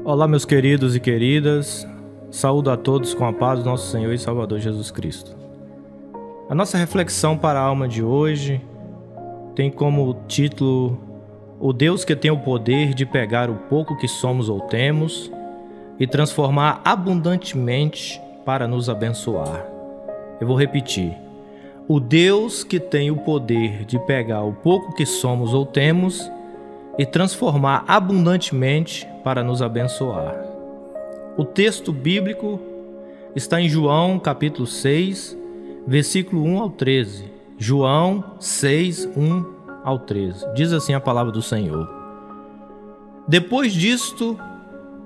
Olá, meus queridos e queridas, saúdo a todos com a paz do nosso Senhor e Salvador Jesus Cristo. A nossa reflexão para a alma de hoje tem como título: O Deus que tem o poder de pegar o pouco que somos ou temos e transformar abundantemente para nos abençoar. Eu vou repetir: o Deus que tem o poder de pegar o pouco que somos ou temos e transformar abundantemente para nos abençoar. O texto bíblico está em João capítulo 6, versículo 1 ao 13. João 6, 1 ao 13. Diz assim a palavra do Senhor: Depois disto,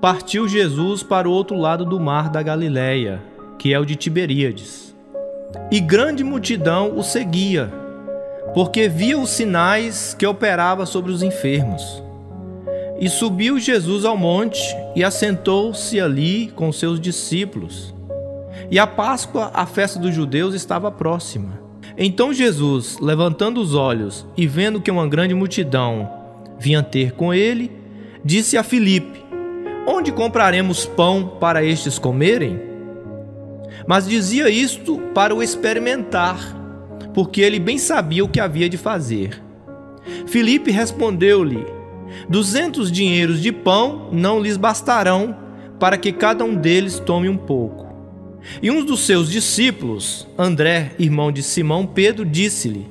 partiu Jesus para o outro lado do mar da Galileia, que é o de Tiberíades. E grande multidão o seguia, porque via os sinais que operava sobre os enfermos. E subiu Jesus ao monte e assentou-se ali com seus discípulos. E a Páscoa, a festa dos judeus, estava próxima. Então Jesus, levantando os olhos e vendo que uma grande multidão vinha ter com ele, disse a Filipe: Onde compraremos pão para estes comerem? Mas dizia isto para o experimentar, porque ele bem sabia o que havia de fazer. Filipe respondeu-lhe: 200 dinheiros de pão não lhes bastarão para que cada um deles tome um pouco. E um dos seus discípulos, André, irmão de Simão Pedro, disse-lhe: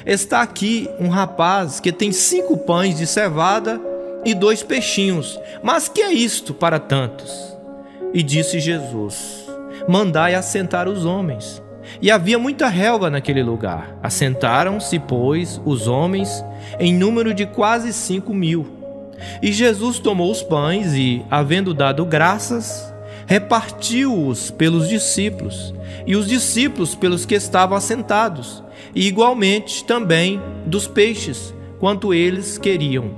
Está aqui um rapaz que tem 5 pães de cevada e 2 peixinhos, mas que é isto para tantos? E disse Jesus: Mandai assentar os homens. E havia muita relva naquele lugar. Assentaram-se, pois, os homens, em número de quase 5.000. E Jesus tomou os pães e, havendo dado graças, repartiu-os pelos discípulos, e os discípulos pelos que estavam assentados, e igualmente também dos peixes, quanto eles queriam.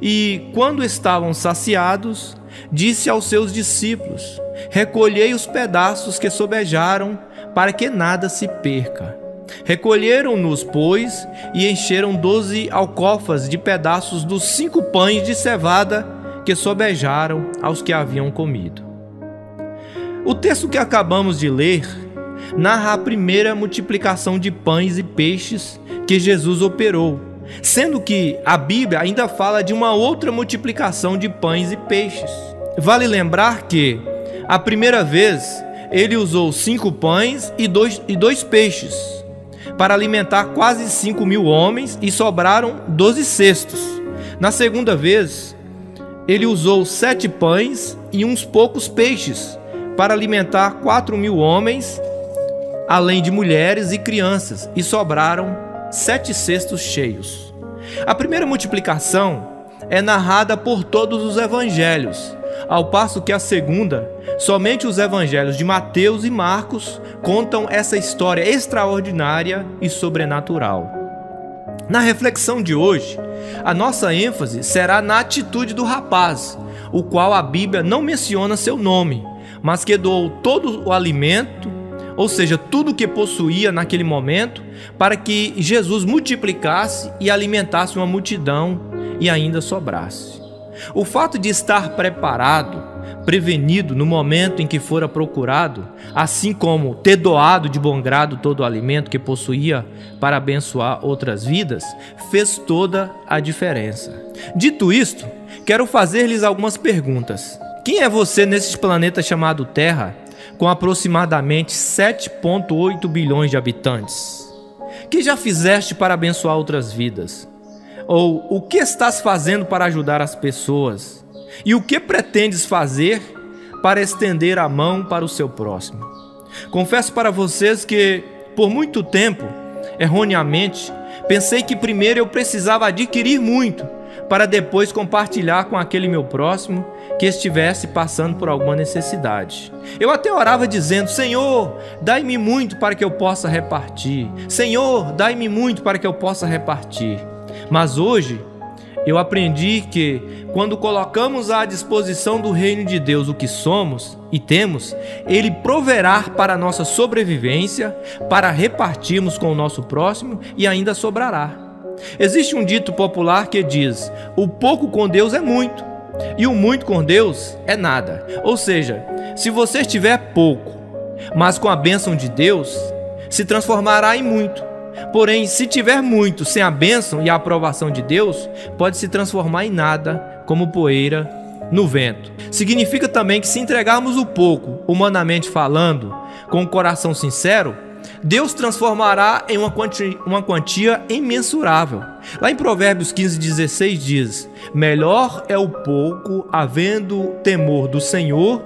E, quando estavam saciados, disse aos seus discípulos: Recolhei os pedaços que sobejaram, para que nada se perca. Recolheram-nos, pois, e encheram 12 alcofas de pedaços dos 5 pães de cevada que sobejaram aos que haviam comido. O texto que acabamos de ler narra a primeira multiplicação de pães e peixes que Jesus operou, sendo que a Bíblia ainda fala de uma outra multiplicação de pães e peixes. Vale lembrar que, a primeira vez, ele usou 5 pães e dois peixes para alimentar quase 5.000 homens e sobraram 12 cestos. Na segunda vez, ele usou 7 pães e uns poucos peixes para alimentar 4.000 homens, além de mulheres e crianças, e sobraram 7 cestos cheios. A primeira multiplicação é narrada por todos os evangelhos, ao passo que a segunda, somente os evangelhos de Mateus e Marcos contam essa história extraordinária e sobrenatural. Na reflexão de hoje, a nossa ênfase será na atitude do rapaz, o qual a Bíblia não menciona seu nome, mas que doou todo o alimento, ou seja, tudo o que possuía naquele momento, para que Jesus multiplicasse e alimentasse uma multidão e ainda sobrasse. O fato de estar preparado, prevenido no momento em que fora procurado, assim como ter doado de bom grado todo o alimento que possuía para abençoar outras vidas, fez toda a diferença. Dito isto, quero fazer-lhes algumas perguntas. Quem é você nesse planeta chamado Terra, com aproximadamente 7,8 bilhões de habitantes? Que já fizeste para abençoar outras vidas? Ou o que estás fazendo para ajudar as pessoas? E o que pretendes fazer para estender a mão para o seu próximo? Confesso para vocês que, por muito tempo, erroneamente, pensei que primeiro eu precisava adquirir muito, para depois compartilhar com aquele meu próximo que estivesse passando por alguma necessidade. Eu até orava dizendo: Senhor, dai-me muito para que eu possa repartir. Senhor, dai-me muito para que eu possa repartir. Mas hoje eu aprendi que, quando colocamos à disposição do reino de Deus o que somos e temos, Ele proverá para a nossa sobrevivência, para repartirmos com o nosso próximo, e ainda sobrará. Existe um dito popular que diz: o pouco com Deus é muito, E o muito com Deus é nada. Ou seja, se você tiver pouco, mas com a bênção de Deus, se transformará em muito. Porém, se tiver muito sem a bênção e a aprovação de Deus, pode se transformar em nada, como poeira no vento. Significa também que se entregarmos o pouco, humanamente falando, com o coração sincero, Deus transformará em uma quantia imensurável. Lá em Provérbios 15:16 diz: melhor é o pouco, havendo temor do Senhor,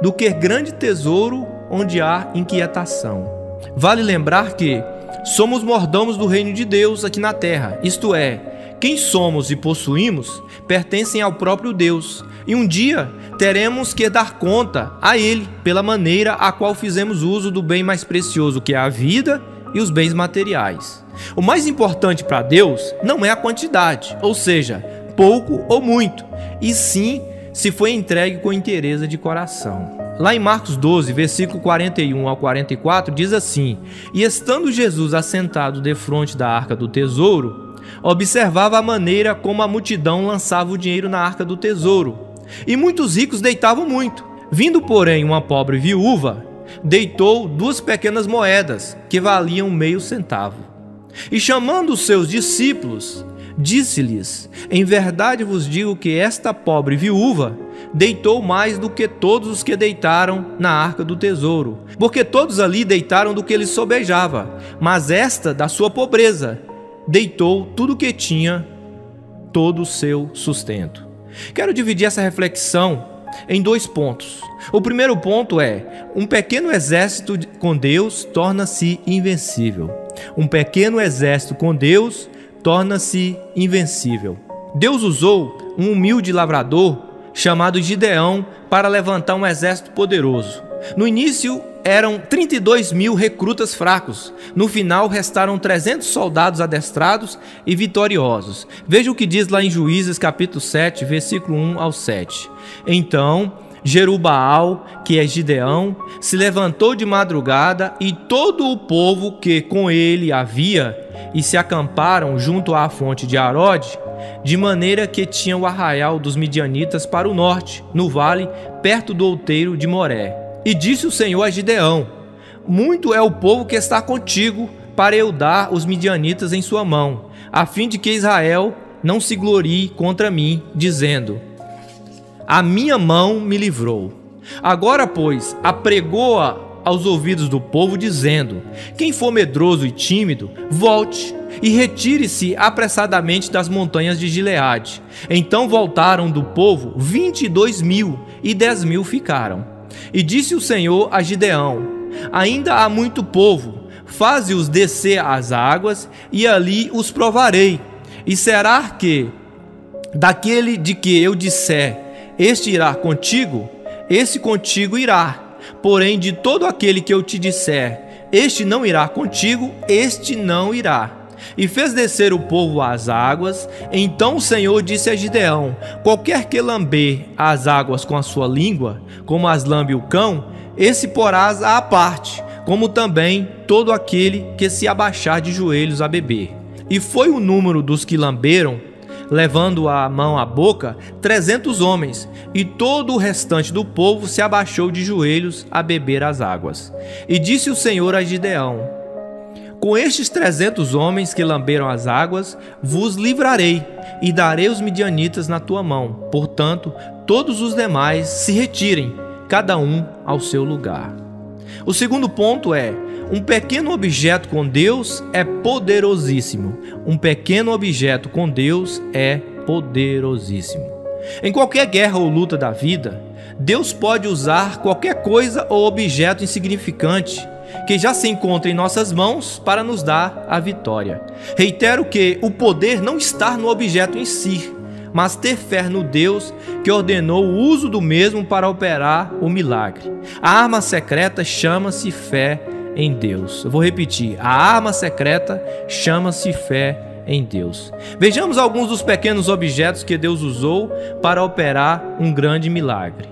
do que grande tesouro onde há inquietação. Vale lembrar que somos mordomos do reino de Deus aqui na terra, isto é, quem somos e possuímos pertencem ao próprio Deus, e um dia teremos que dar conta a Ele pela maneira a qual fizemos uso do bem mais precioso, que é a vida e os bens materiais. O mais importante para Deus não é a quantidade, ou seja, pouco ou muito, e sim se foi entregue com inteireza de coração. Lá em Marcos 12, versículo 41 ao 44, diz assim: e estando Jesus assentado defronte da arca do tesouro, observava a maneira como a multidão lançava o dinheiro na arca do tesouro, e muitos ricos deitavam muito. Vindo, porém, uma pobre viúva, deitou 2 pequenas moedas, que valiam meio centavo. E chamando os seus discípulos, disse-lhes: em verdade vos digo que esta pobre viúva deitou mais do que todos os que deitaram na arca do tesouro, porque todos ali deitaram do que lhes sobejava, mas esta, da sua pobreza, deitou tudo o que tinha, todo o seu sustento. Quero dividir essa reflexão em 2 pontos. O primeiro ponto é: um pequeno exército com Deus torna-se invencível. Um pequeno exército com Deus torna-se invencível. Deus usou um humilde lavrador chamado Gideão para levantar um exército poderoso. No início eram 32.000 recrutas fracos. No final restaram 300 soldados adestrados e vitoriosos. Veja o que diz lá em Juízes capítulo 7, versículo 1 ao 7. Então Jerubaal, que é Gideão, se levantou de madrugada, e todo o povo que com ele havia, e se acamparam junto à fonte de Arode, de maneira que tinha o arraial dos midianitas para o norte, no vale, perto do outeiro de Moré. E disse o Senhor a Gideão: muito é o povo que está contigo, para eu dar os midianitas em sua mão, a fim de que Israel não se glorie contra mim, dizendo: a minha mão me livrou. Agora, pois, apregou-a aos ouvidos do povo, dizendo: quem for medroso e tímido, volte e retire-se apressadamente das montanhas de Gileade. Então voltaram do povo 22.000, e 10.000 ficaram. E disse o Senhor a Gideão: ainda há muito povo, faze-os descer às águas, e ali os provarei. E será que daquele de que eu disser: este irá contigo, esse contigo irá. Porém, de todo aquele que eu te disser: este não irá contigo, este não irá. E fez descer o povo às águas. Então o Senhor disse a Gideão: qualquer que lamber as águas com a sua língua, como as lambe o cão, esse porás à parte, como também todo aquele que se abaixar de joelhos a beber. E foi o número dos que lamberam, levando a mão à boca, 300 homens, e todo o restante do povo se abaixou de joelhos a beber as águas. E disse o Senhor a Gideão: com estes 300 homens que lamberam as águas, vos livrarei, e darei os midianitas na tua mão. Portanto, todos os demais se retirem, cada um ao seu lugar. O segundo ponto é: um pequeno objeto com Deus é poderosíssimo. Um pequeno objeto com Deus é poderosíssimo. Em qualquer guerra ou luta da vida, Deus pode usar qualquer coisa ou objeto insignificante que já se encontra em nossas mãos para nos dar a vitória. Reitero que o poder não está no objeto em si, mas ter fé no Deus que ordenou o uso do mesmo para operar o milagre. A arma secreta chama-se fé em Deus. Eu vou repetir: a arma secreta chama-se fé em Deus. Vejamos alguns dos pequenos objetos que Deus usou para operar um grande milagre.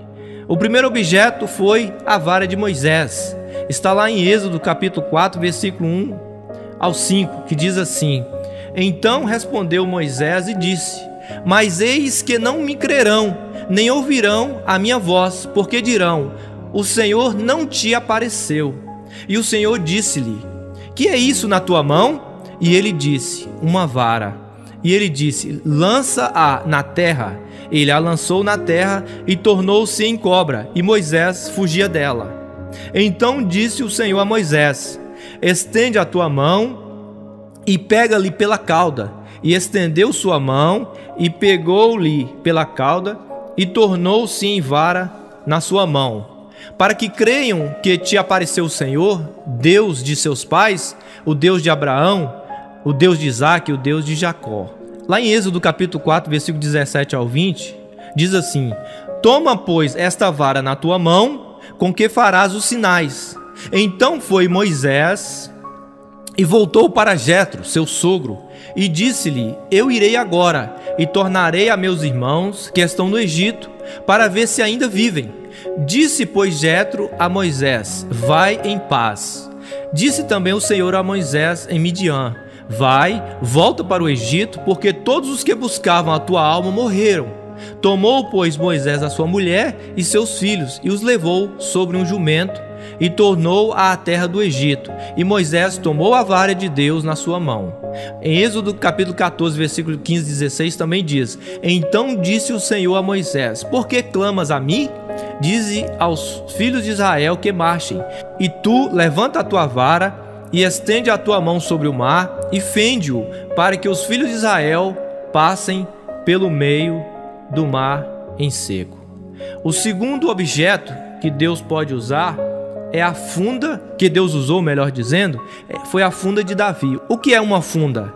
O primeiro objeto foi a vara de Moisés. Está lá em Êxodo capítulo 4, versículo 1 ao 5, que diz assim: então respondeu Moisés e disse: mas eis que não me crerão, nem ouvirão a minha voz, porque dirão: o Senhor não te apareceu. E o Senhor disse-lhe: que é isso na tua mão? E ele disse: uma vara. E ele disse: lança-a na terra. Ele a lançou na terra e tornou-se em cobra, e Moisés fugia dela. Então disse o Senhor a Moisés: estende a tua mão e pega-lhe pela cauda. E estendeu sua mão e pegou-lhe pela cauda e tornou-se em vara na sua mão, para que creiam que te apareceu o Senhor, Deus de seus pais, o Deus de Abraão, o Deus de Isaque e o Deus de Jacó. Lá em Êxodo capítulo 4, versículo 17 ao 20, diz assim: toma, pois, esta vara na tua mão, com que farás os sinais. Então foi Moisés e voltou para Jetro, seu sogro, e disse-lhe: eu irei agora e tornarei a meus irmãos que estão no Egito, para ver se ainda vivem. Disse, pois, Jetro a Moisés: vai em paz. Disse também o Senhor a Moisés em Midian: vai, volta para o Egito, porque todos os que buscavam a tua alma morreram. Tomou, pois, Moisés a sua mulher e seus filhos, e os levou sobre um jumento, e tornou à terra do Egito. E Moisés tomou a vara de Deus na sua mão. Em Êxodo capítulo 14, versículo 15 e 16 também diz: então disse o Senhor a Moisés: por que clamas a mim? Dize aos filhos de Israel que marchem. E tu levanta a tua vara e estende a tua mão sobre o mar e fende-o, para que os filhos de Israel passem pelo meio do mar em seco. O segundo objeto que Deus pode usar é a funda, que Deus usou, melhor dizendo, foi a funda de Davi. O que é uma funda?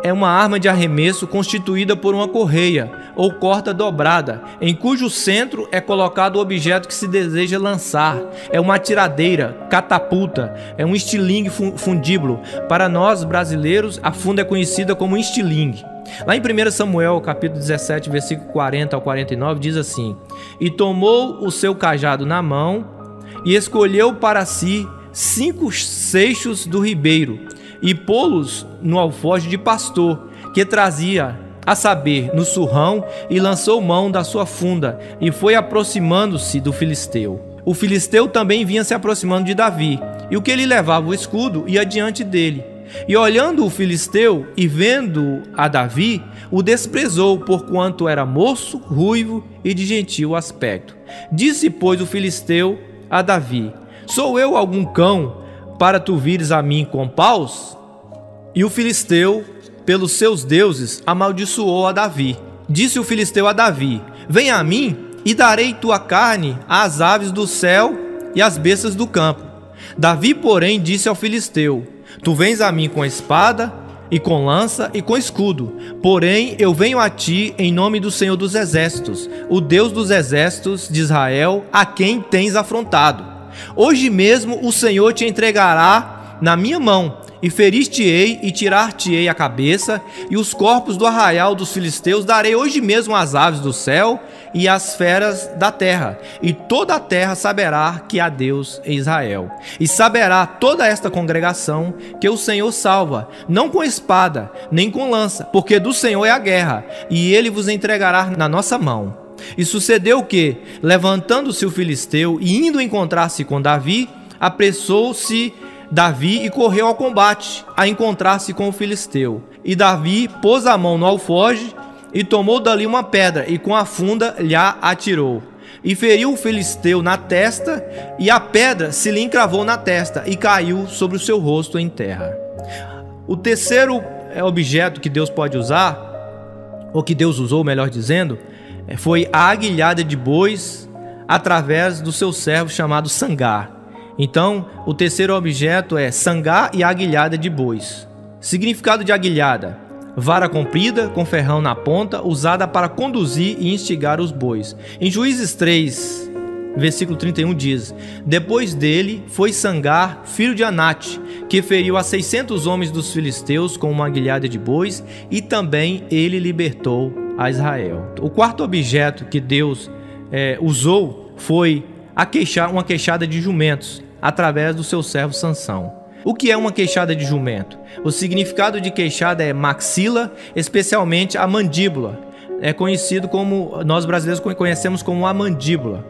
É uma arma de arremesso constituída por uma correia ou corda dobrada, em cujo centro é colocado o objeto que se deseja lançar. É uma atiradeira, catapulta, é um estilingue fundíbulo. Para nós brasileiros, a funda é conhecida como estilingue. Lá em 1 Samuel, capítulo 17, versículo 40 ao 49, diz assim: e tomou o seu cajado na mão e escolheu para si 5 seixos do ribeiro e pô-los no alforje de pastor que trazia, a saber, no surrão, e lançou mão da sua funda e foi aproximando-se do filisteu. O filisteu também vinha se aproximando de Davi, e o que ele levava o escudo ia diante dele. E olhando o filisteu e vendo a Davi, o desprezou, porquanto era moço, ruivo e de gentil aspecto. Disse, pois, o filisteu a Davi: sou eu algum cão para tu vires a mim com paus? E o filisteu, pelos seus deuses, amaldiçoou a Davi. Disse o filisteu a Davi: vem a mim e darei tua carne às aves do céu e às bestas do campo. Davi, porém, disse ao filisteu: tu vens a mim com espada e com lança e com escudo, porém eu venho a ti em nome do Senhor dos Exércitos, o Deus dos exércitos de Israel, a quem tens afrontado. Hoje mesmo o Senhor te entregará na minha mão, e ferir-te-ei e tirar-te-ei a cabeça, e os corpos do arraial dos filisteus darei hoje mesmo às aves do céu e às feras da terra, e toda a terra saberá que há Deus em Israel. E saberá toda esta congregação que o Senhor salva, não com espada, nem com lança, porque do Senhor é a guerra, e ele vos entregará na nossa mão. E sucedeu que, levantando-se o filisteu e indo encontrar-se com Davi, apressou-se Davi e correu ao combate, a encontrar-se com o filisteu. E Davi pôs a mão no alforje e tomou dali uma pedra, e com a funda lhe atirou. E feriu o filisteu na testa, e a pedra se lhe encravou na testa, e caiu sobre o seu rosto em terra. O terceiro objeto que Deus pode usar, ou que Deus usou, melhor dizendo, foi a aguilhada de bois através do seu servo chamado Sangar. Então, o terceiro objeto é sangar e aguilhada de bois. Significado de aguilhada: vara comprida com ferrão na ponta, usada para conduzir e instigar os bois. Em Juízes 3, versículo 31 diz: depois dele foi Sangar, filho de Anate, que feriu a 600 homens dos filisteus com uma aguilhada de bois, e também ele libertou a Israel. O quarto objeto que Deus usou foi uma queixada de jumentos, através do seu servo Sansão. O que é uma queixada de jumento? O significado de queixada é maxila, especialmente a mandíbula, é conhecido como, nós brasileiros conhecemos como a mandíbula,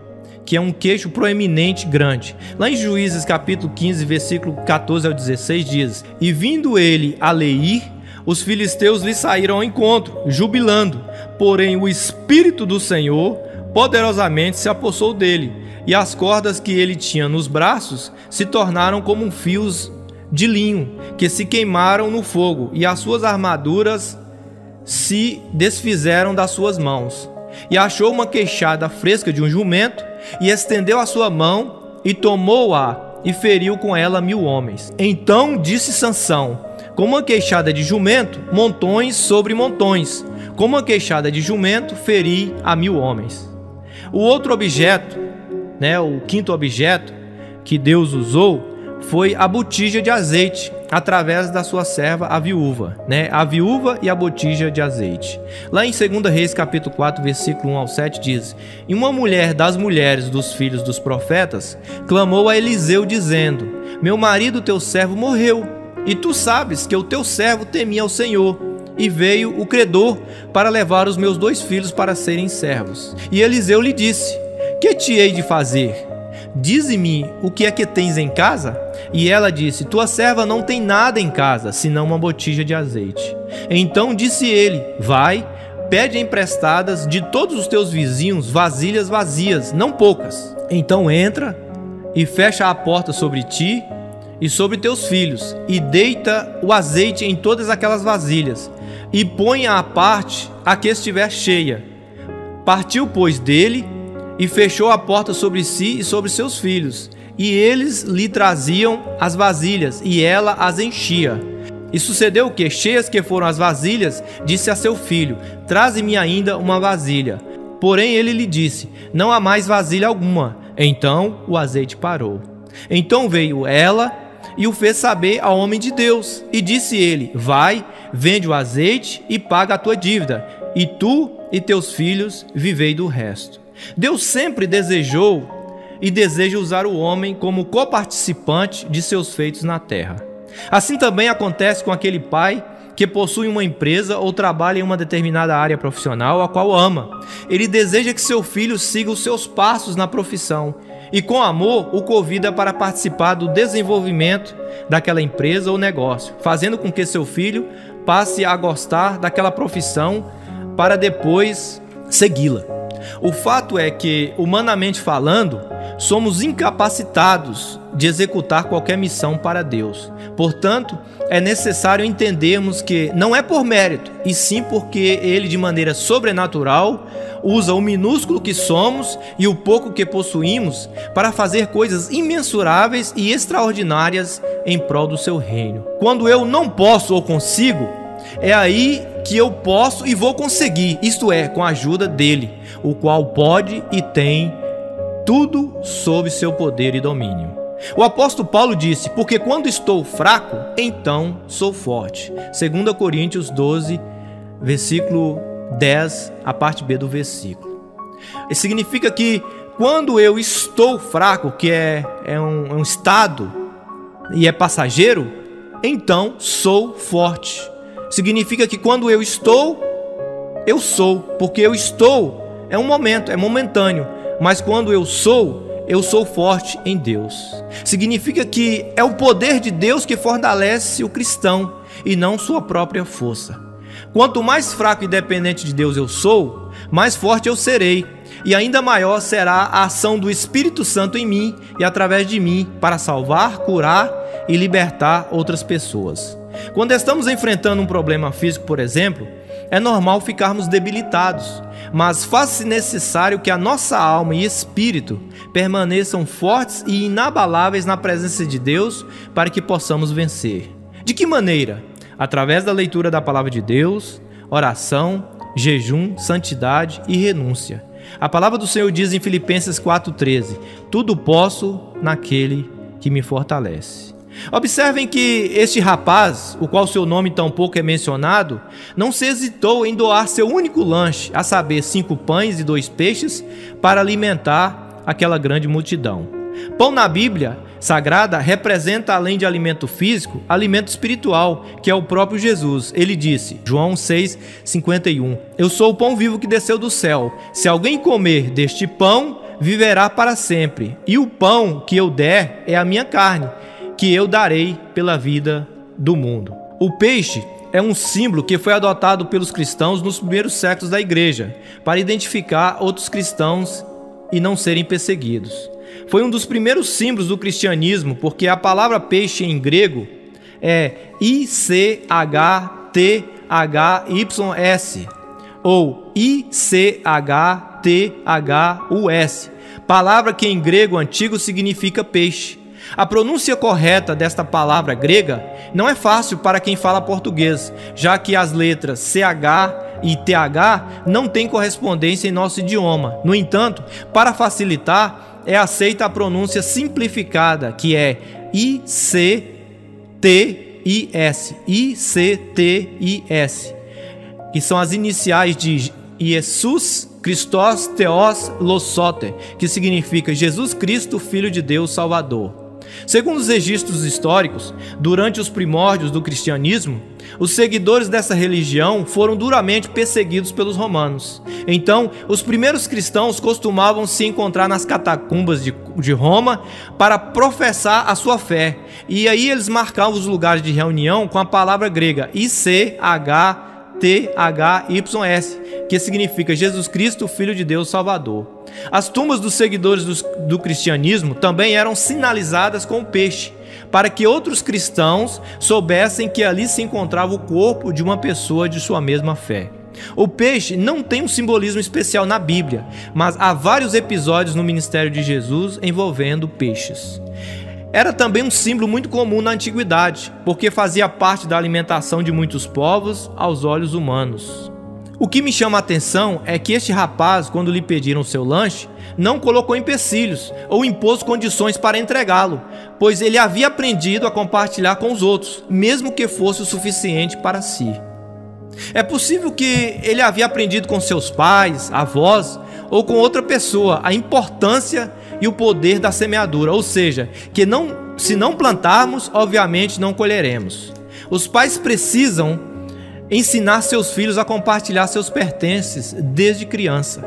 que é um queixo proeminente grande. Lá em Juízes capítulo 15, versículo 14 ao 16 diz: E vindo ele a Leir, os filisteus lhe saíram ao encontro, jubilando. Porém o Espírito do Senhor poderosamente se apossou dele, e as cordas que ele tinha nos braços se tornaram como fios de linho, que se queimaram no fogo, e as suas armaduras se desfizeram das suas mãos. E achou uma queixada fresca de um jumento, e estendeu a sua mão, e tomou-a, e feriu com ela 1000 homens. Então disse Sansão: com uma queixada de jumento, montões sobre montões, com uma queixada de jumento, feri a 1000 homens. O outro objeto, o quinto objeto que Deus usou, foi a botija de azeite, através da sua serva, a viúva, A viúva e a botija de azeite. Lá em 2 Reis, capítulo 4, versículo 1 ao 7, diz: E uma mulher das mulheres dos filhos dos profetas clamou a Eliseu, dizendo: Meu marido, teu servo, morreu, e tu sabes que o teu servo temia ao Senhor. E veio o credor para levar os meus 2 filhos para serem servos. E Eliseu lhe disse: Que te hei de fazer? Dize-me o que é que tens em casa? E ela disse: Tua serva não tem nada em casa, senão uma botija de azeite. Então disse ele: Vai, pede emprestadas de todos os teus vizinhos vasilhas vazias, não poucas. Então entra e fecha a porta sobre ti e sobre teus filhos, e deita o azeite em todas aquelas vasilhas, e põe à parte a que estiver cheia. Partiu, pois, dele, e fechou a porta sobre si e sobre seus filhos, e eles lhe traziam as vasilhas, e ela as enchia. E sucedeu que, cheias que foram as vasilhas, disse a seu filho: Traze-me ainda uma vasilha. Porém ele lhe disse: Não há mais vasilha alguma. Então o azeite parou. Então veio ela e o fez saber ao homem de Deus, e disse ele: Vai, vende o azeite e paga a tua dívida, e tu e teus filhos vivei do resto. Deus sempre desejou e deseja usar o homem como coparticipante de seus feitos na terra. Assim também acontece com aquele pai que possui uma empresa ou trabalha em uma determinada área profissional a qual ama. Ele deseja que seu filho siga os seus passos na profissão e, com amor, o convida para participar do desenvolvimento daquela empresa ou negócio, fazendo com que seu filho passe a gostar daquela profissão para depois segui-la. O fato é que, humanamente falando, somos incapacitados de executar qualquer missão para Deus. Portanto, é necessário entendermos que não é por mérito, e sim porque Ele, de maneira sobrenatural, usa o minúsculo que somos e o pouco que possuímos para fazer coisas imensuráveis e extraordinárias em prol do seu reino. Quando eu não posso ou consigo, é aí que eu posso e vou conseguir, isto é, com a ajuda dele, o qual pode e tem tudo sob seu poder e domínio. O apóstolo Paulo disse: porque quando estou fraco, então sou forte. 2 Coríntios 12, versículo 10, a parte B do versículo. Isso significa que quando eu estou fraco, que é um estado e é passageiro, então sou forte. Significa que quando eu estou, eu sou, porque eu estou é um momento, é momentâneo, mas quando eu sou forte em Deus. Significa que é o poder de Deus que fortalece o cristão e não sua própria força. Quanto mais fraco e dependente de Deus eu sou, mais forte eu serei, e ainda maior será a ação do Espírito Santo em mim e através de mim para salvar, curar e libertar outras pessoas. Quando estamos enfrentando um problema físico, por exemplo, é normal ficarmos debilitados, mas faz-se necessário que a nossa alma e espírito permaneçam fortes e inabaláveis na presença de Deus para que possamos vencer. De que maneira? Através da leitura da palavra de Deus, oração, jejum, santidade e renúncia. A palavra do Senhor diz em Filipenses 4,13: tudo posso naquele que me fortalece. Observem que este rapaz, o qual seu nome tampouco é mencionado, não se hesitou em doar seu único lanche, a saber, 5 pães e 2 peixes, para alimentar aquela grande multidão. Pão na Bíblia sagrada representa, além de alimento físico, alimento espiritual, que é o próprio Jesus. Ele disse, João 6,51, eu sou o pão vivo que desceu do céu. Se alguém comer deste pão, viverá para sempre. E o pão que eu der é a minha carne, que eu darei pela vida do mundo. O peixe é um símbolo que foi adotado pelos cristãos nos primeiros séculos da igreja, para identificar outros cristãos e não serem perseguidos. Foi um dos primeiros símbolos do cristianismo, porque a palavra peixe em grego é ICHTHYS ou ICHTHUS, palavra que em grego antigo significa peixe. A pronúncia correta desta palavra grega não é fácil para quem fala português, já que as letras CH e TH não têm correspondência em nosso idioma. No entanto, para facilitar, é aceita a pronúncia simplificada, que é ICTIS, que são as iniciais de Jesus Christos Theos Losote, que significa Jesus Cristo, Filho de Deus Salvador. Segundo os registros históricos, durante os primórdios do cristianismo, os seguidores dessa religião foram duramente perseguidos pelos romanos. Então, os primeiros cristãos costumavam se encontrar nas catacumbas de Roma para professar a sua fé. E aí eles marcavam os lugares de reunião com a palavra grega ICHTHYS, que significa Jesus Cristo, Filho de Deus Salvador. As tumbas dos seguidores do cristianismo também eram sinalizadas com o peixe, para que outros cristãos soubessem que ali se encontrava o corpo de uma pessoa de sua mesma fé. O peixe não tem um simbolismo especial na Bíblia, mas há vários episódios no ministério de Jesus envolvendo peixes. Era também um símbolo muito comum na antiguidade, porque fazia parte da alimentação de muitos povos aos olhos humanos. O que me chama a atenção é que este rapaz, quando lhe pediram seu lanche, não colocou empecilhos ou impôs condições para entregá-lo, pois ele havia aprendido a compartilhar com os outros, mesmo que fosse o suficiente para si. É possível que ele havia aprendido com seus pais, avós ou com outra pessoa a importância e o poder da semeadura, ou seja, que se não plantarmos, obviamente não colheremos. Os pais precisam ensinar seus filhos a compartilhar seus pertences desde criança.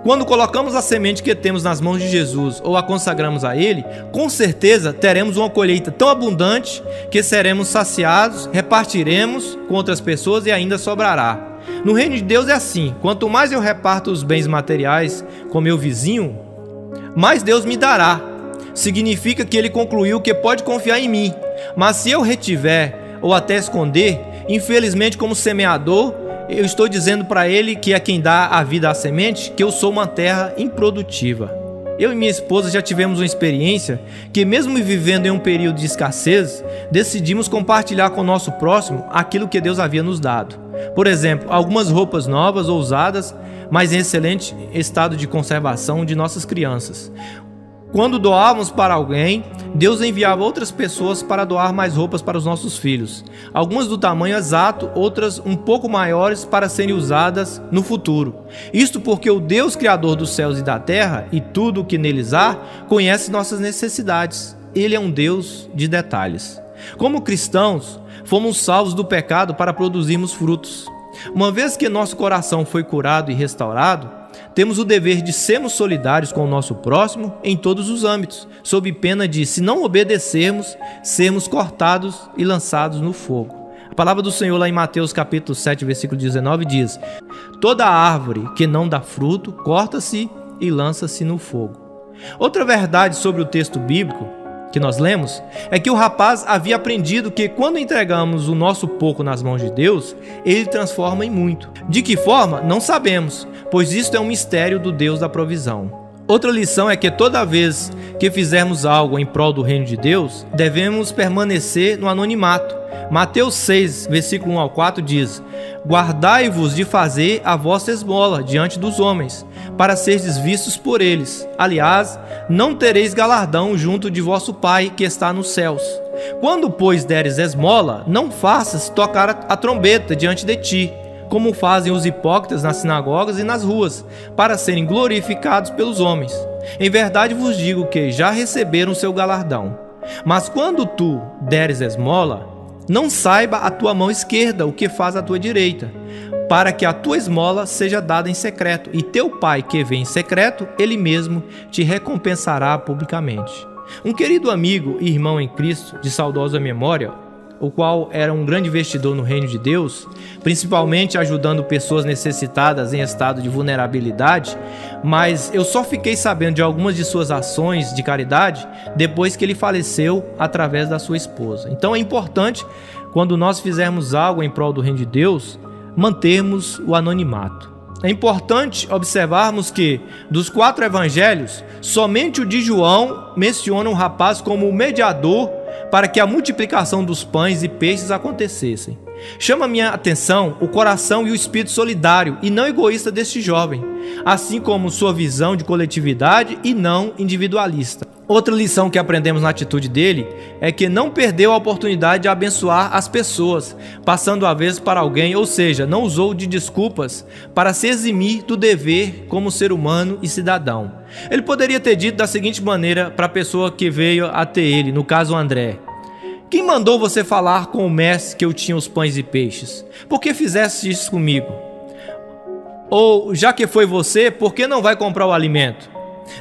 Quando colocamos a semente que temos nas mãos de Jesus ou a consagramos a Ele, com certeza teremos uma colheita tão abundante que seremos saciados, repartiremos com outras pessoas e ainda sobrará. No reino de Deus é assim: quanto mais eu reparto os bens materiais com meu vizinho, mais Deus me dará. Significa que Ele concluiu que pode confiar em mim, mas se eu retiver ou até esconder, infelizmente, como semeador, eu estou dizendo para ele, que é quem dá a vida à semente, que eu sou uma terra improdutiva. Eu e minha esposa já tivemos uma experiência que, mesmo vivendo em um período de escassez, decidimos compartilhar com o nosso próximo aquilo que Deus havia nos dado. Por exemplo, algumas roupas novas ou usadas, mas em excelente estado de conservação de nossas crianças. Quando doávamos para alguém, Deus enviava outras pessoas para doar mais roupas para os nossos filhos. Algumas do tamanho exato, outras um pouco maiores para serem usadas no futuro. Isto porque o Deus Criador dos céus e da terra e tudo o que neles há, conhece nossas necessidades. Ele é um Deus de detalhes. Como cristãos, fomos salvos do pecado para produzirmos frutos. Uma vez que nosso coração foi curado e restaurado, temos o dever de sermos solidários com o nosso próximo em todos os âmbitos, sob pena de, se não obedecermos, sermos cortados e lançados no fogo. A palavra do Senhor lá em Mateus capítulo 7, versículo 19 diz: toda árvore que não dá fruto, corta-se e lança-se no fogo. Outra verdade sobre o texto bíblico que nós lemos é que o rapaz havia aprendido que quando entregamos o nosso pouco nas mãos de Deus, Ele transforma em muito. De que forma? Não sabemos, pois isto é um mistério do Deus da provisão. Outra lição é que toda vez que fizermos algo em prol do reino de Deus, devemos permanecer no anonimato. Mateus 6, versículo 1 ao 4 diz: guardai-vos de fazer a vossa esmola diante dos homens, para serdes vistos por eles. Aliás, não tereis galardão junto de vosso Pai que está nos céus. Quando, pois, deres esmola, não faças tocar a trombeta diante de ti, como fazem os hipócritas nas sinagogas e nas ruas, para serem glorificados pelos homens. Em verdade vos digo que já receberam seu galardão. Mas quando tu deres esmola, não saiba a tua mão esquerda o que faz a tua direita, para que a tua esmola seja dada em secreto, e teu pai que vê em secreto, ele mesmo te recompensará publicamente. Um querido amigo e irmão em Cristo, de saudosa memória, o qual era um grande investidor no reino de Deus, principalmente ajudando pessoas necessitadas em estado de vulnerabilidade, mas eu só fiquei sabendo de algumas de suas ações de caridade depois que ele faleceu através da sua esposa. Então é importante, quando nós fizermos algo em prol do reino de Deus, mantermos o anonimato. É importante observarmos que, dos 4 evangelhos, somente o de João menciona um rapaz como o mediador para que a multiplicação dos pães e peixes acontecessem. Chama minha atenção o coração e o espírito solidário e não egoísta deste jovem, assim como sua visão de coletividade e não individualista. Outra lição que aprendemos na atitude dele é que não perdeu a oportunidade de abençoar as pessoas, passando a vez para alguém, ou seja, não usou de desculpas para se eximir do dever como ser humano e cidadão. Ele poderia ter dito da seguinte maneira para a pessoa que veio até ele, no caso André: quem mandou você falar com o mestre que eu tinha os pães e peixes? Por que fizeste isso comigo? Ou, já que foi você, por que não vai comprar o alimento?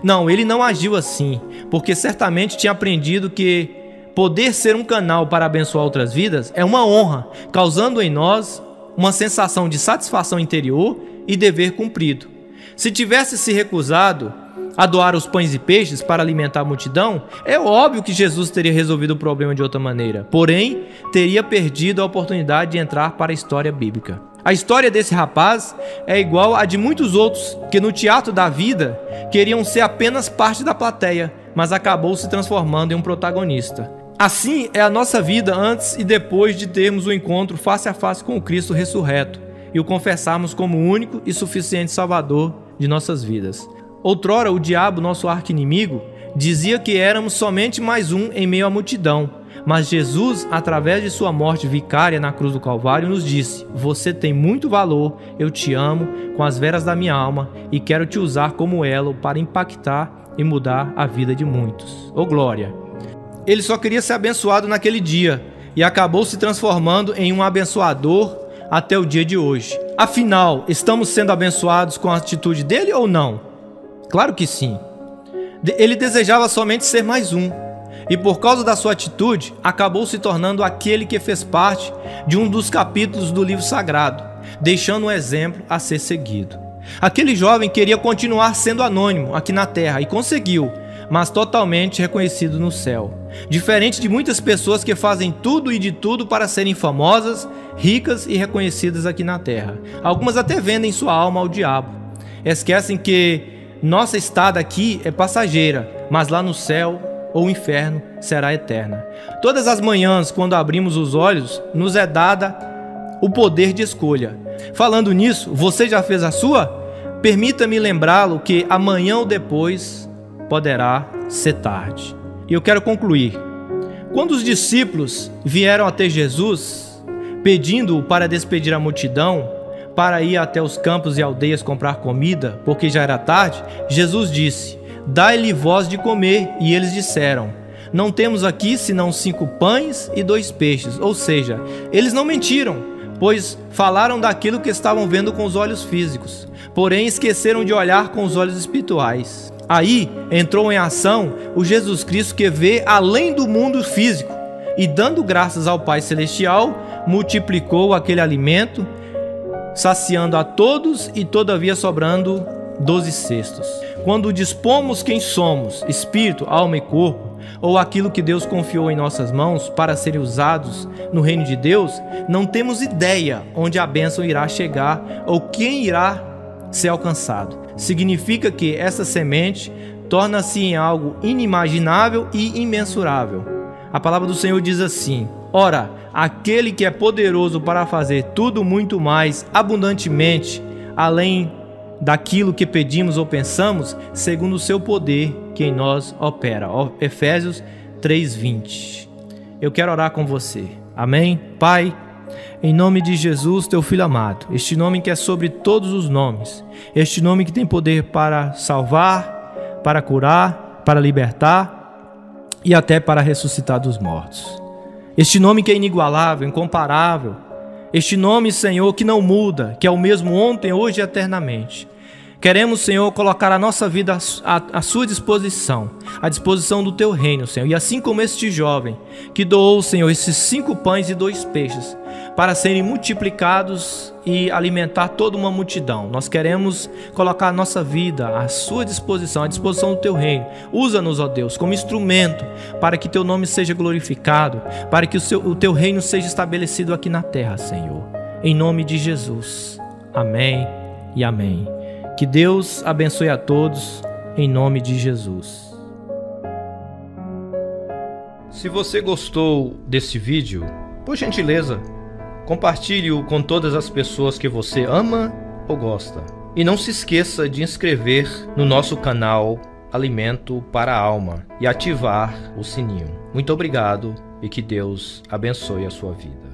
Não, ele não agiu assim, porque certamente tinha aprendido que poder ser um canal para abençoar outras vidas é uma honra, causando em nós uma sensação de satisfação interior e dever cumprido. Se tivesse se recusado a doar os pães e peixes para alimentar a multidão, é óbvio que Jesus teria resolvido o problema de outra maneira, porém, teria perdido a oportunidade de entrar para a história bíblica. A história desse rapaz é igual a de muitos outros que no teatro da vida queriam ser apenas parte da plateia, mas acabou se transformando em um protagonista. Assim é a nossa vida antes e depois de termos o encontro face a face com o Cristo ressurreto e o confessarmos como o único e suficiente Salvador de nossas vidas. Outrora, o diabo, nosso arqui-inimigo, dizia que éramos somente mais um em meio à multidão. Mas Jesus, através de sua morte vicária na cruz do Calvário, nos disse: você tem muito valor, eu te amo com as veras da minha alma e quero te usar como elo para impactar e mudar a vida de muitos. Ô glória! Ele só queria ser abençoado naquele dia e acabou se transformando em um abençoador até o dia de hoje. Afinal, estamos sendo abençoados com a atitude dele ou não? Claro que sim. Ele desejava somente ser mais um. E por causa da sua atitude, acabou se tornando aquele que fez parte de um dos capítulos do livro sagrado, deixando um exemplo a ser seguido. Aquele jovem queria continuar sendo anônimo aqui na terra e conseguiu, mas totalmente reconhecido no céu. Diferente de muitas pessoas que fazem tudo e de tudo para serem famosas, ricas e reconhecidas aqui na terra. Algumas até vendem sua alma ao diabo. Esquecem que nossa estada aqui é passageira, mas lá no céu ou o inferno será eterna. Todas as manhãs, quando abrimos os olhos, nos é dada o poder de escolha. Falando nisso, você já fez a sua? Permita-me lembrá-lo que amanhã ou depois poderá ser tarde. E eu quero concluir. Quando os discípulos vieram até Jesus, pedindo-o para despedir a multidão, para ir até os campos e aldeias comprar comida, porque já era tarde, Jesus disse: dai-lhe vós de comer. E eles disseram: não temos aqui senão 5 pães e 2 peixes. Ou seja, eles não mentiram, pois falaram daquilo que estavam vendo com os olhos físicos, porém esqueceram de olhar com os olhos espirituais. Aí entrou em ação o Jesus Cristo que vê além do mundo físico e, dando graças ao Pai Celestial, multiplicou aquele alimento, saciando a todos e todavia sobrando 12 cestos. Quando dispomos quem somos, espírito, alma e corpo, ou aquilo que Deus confiou em nossas mãos para serem usados no reino de Deus, não temos ideia onde a bênção irá chegar ou quem irá ser alcançado. Significa que essa semente torna-se em algo inimaginável e imensurável. A palavra do Senhor diz assim: ora, aquele que é poderoso para fazer tudo muito mais abundantemente, além daquilo que pedimos ou pensamos, segundo o seu poder que em nós opera. Efésios 3:20. Eu quero orar com você. Amém? Pai, em nome de Jesus, teu Filho amado, este nome que é sobre todos os nomes, este nome que tem poder para salvar, para curar, para libertar, e até para ressuscitar dos mortos. Este nome que é inigualável, incomparável, este nome, Senhor, que não muda, que é o mesmo ontem, hoje e eternamente. Queremos, Senhor, colocar a nossa vida à sua disposição, à disposição do teu reino, Senhor. E assim como este jovem que doou, Senhor, esses 5 pães e 2 peixes para serem multiplicados e alimentar toda uma multidão, nós queremos colocar a nossa vida à sua disposição, à disposição do teu reino. Usa-nos, ó Deus, como instrumento para que teu nome seja glorificado, para que o teu reino seja estabelecido aqui na terra, Senhor. Em nome de Jesus. Amém e amém. Que Deus abençoe a todos, em nome de Jesus. Se você gostou desse vídeo, por gentileza, compartilhe-o com todas as pessoas que você ama ou gosta. E não se esqueça de inscrever no nosso canal Alimento para a Alma e ativar o sininho. Muito obrigado e que Deus abençoe a sua vida.